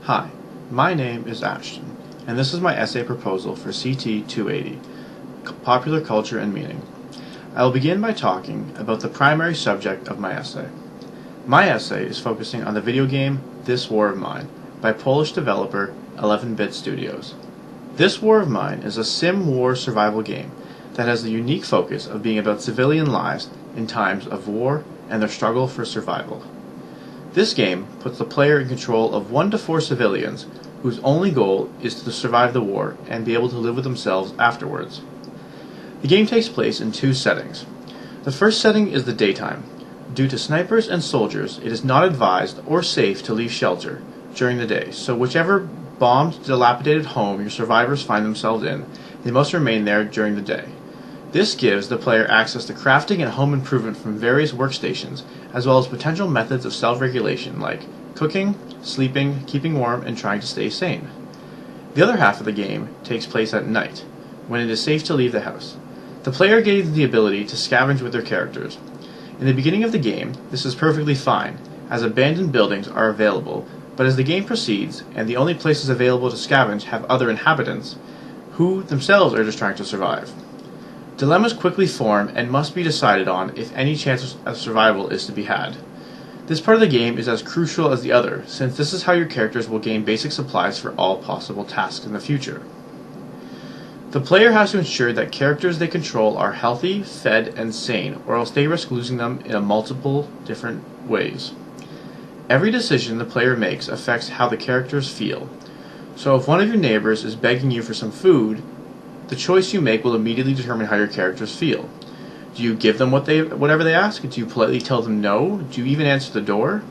Hi, my name is Ashton, and this is my essay proposal for CT 280, Popular Culture and Meaning. I will begin by talking about the primary subject of my essay. My essay is focusing on the video game This War of Mine by Polish developer 11-Bit Studios. This War of Mine is a sim war survival game that has the unique focus of being about civilian lives in times of war and their struggle for survival. This game puts the player in control of 1 to 4 civilians whose only goal is to survive the war and be able to live with themselves afterwards. The game takes place in 2 settings. The first setting is the daytime. Due to snipers and soldiers, it is not advised or safe to leave shelter during the day, so whichever bombed, dilapidated home your survivors find themselves in, they must remain there during the day. This gives the player access to crafting and home improvement from various workstations, as well as potential methods of self-regulation like cooking, sleeping, keeping warm, and trying to stay sane. The other half of the game takes place at night, when it is safe to leave the house. The player gains the ability to scavenge with their characters. In the beginning of the game, this is perfectly fine, as abandoned buildings are available, but as the game proceeds, and the only places available to scavenge have other inhabitants, who themselves are just trying to survive. Dilemmas quickly form and must be decided on if any chance of survival is to be had. This part of the game is as crucial as the other, since this is how your characters will gain basic supplies for all possible tasks in the future. The player has to ensure that characters they control are healthy, fed, and sane, or else they risk losing them in multiple different ways. Every decision the player makes affects how the characters feel. So if one of your neighbors is begging you for some food, the choice you make will immediately determine how your characters feel. Do you give them whatever they ask? Do you politely tell them no? Do you even answer the door?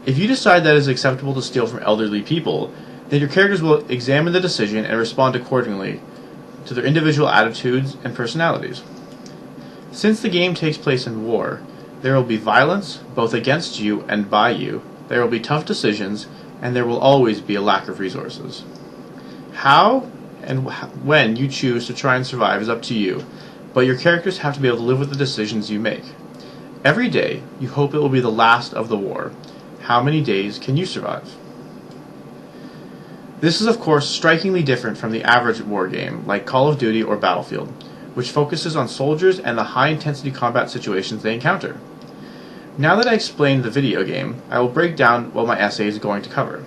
If you decide that it is acceptable to steal from elderly people, then your characters will examine the decision and respond accordingly to their individual attitudes and personalities. Since the game takes place in war, there will be violence, both against you and by you, there will be tough decisions, and there will always be a lack of resources. How and when you choose to try and survive is up to you, but your characters have to be able to live with the decisions you make. Every day, you hope it will be the last of the war. How many days can you survive? This is of course strikingly different from the average war game, like Call of Duty or Battlefield, which focuses on soldiers and the high-intensity combat situations they encounter. Now that I explained the video game, I will break down what my essay is going to cover.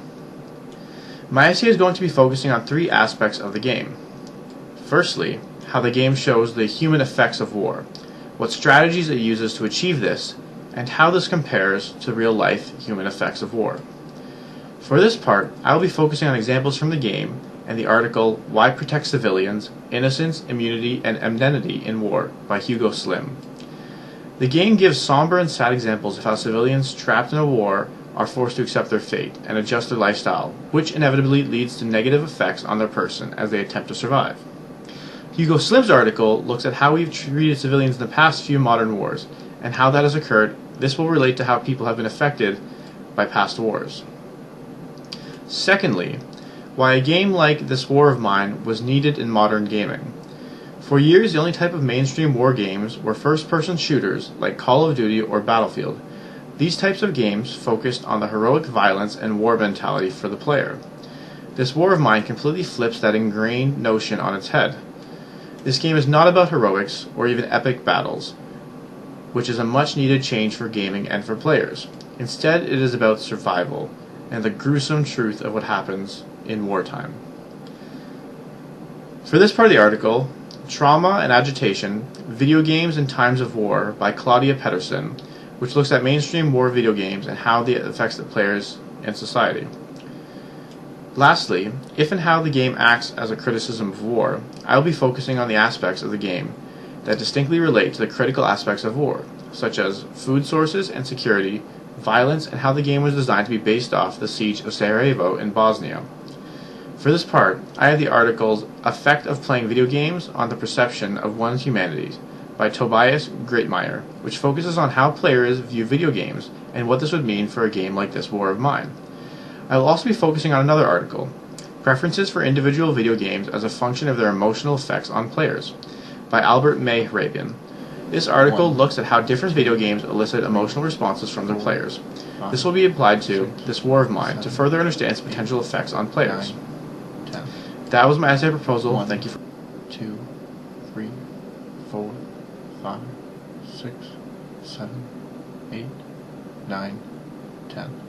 My essay is going to be focusing on 3 aspects of the game. Firstly, how the game shows the human effects of war, what strategies it uses to achieve this, and how this compares to real-life human effects of war. For this part, I will be focusing on examples from the game and the article Why Protect Civilians? Innocence, Immunity, and Amenity in War by Hugo Slim. The game gives somber and sad examples of how civilians trapped in a war are forced to accept their fate and adjust their lifestyle, which inevitably leads to negative effects on their person as they attempt to survive. Hugo Slim's article looks at how we've treated civilians in the past few modern wars, and how that has occurred. This will relate to how people have been affected by past wars. Secondly, why a game like This War of Mine was needed in modern gaming. For years, the only type of mainstream war games were first-person shooters like Call of Duty or Battlefield. These types of games focused on the heroic violence and war mentality for the player. This War of Mine completely flips that ingrained notion on its head. This game is not about heroics or even epic battles, which is a much-needed change for gaming and for players. Instead, it is about survival and the gruesome truth of what happens in wartime. For this part of the article, Trauma and Agitation, Video Games in Times of War by Claudia Pedersen, which looks at mainstream war video games and how it affects the players and society. Lastly, if and how the game acts as a criticism of war, I will be focusing on the aspects of the game that distinctly relate to the critical aspects of war, such as food sources and security, violence, and how the game was designed to be based off the siege of Sarajevo in Bosnia. For this part, I have the articles Effect of Playing Video Games on the Perception of One's Humanity by Tobias Greitmeyer, which focuses on how players view video games and what this would mean for a game like This War of Mine. I will also be focusing on another article, Preferences for Individual Video Games as a Function of Their Emotional Effects on Players, by Albert May Hrabian. This article 1, looks at how different video games elicit emotional responses from their 4, players. 5, This will be applied to 6, this war of mine to 7, further understand its potential effects on players. 9, 10. That was my essay proposal. 1, Thank you for 2, 3, 4, 5, 6, 7, 8, 9, 10.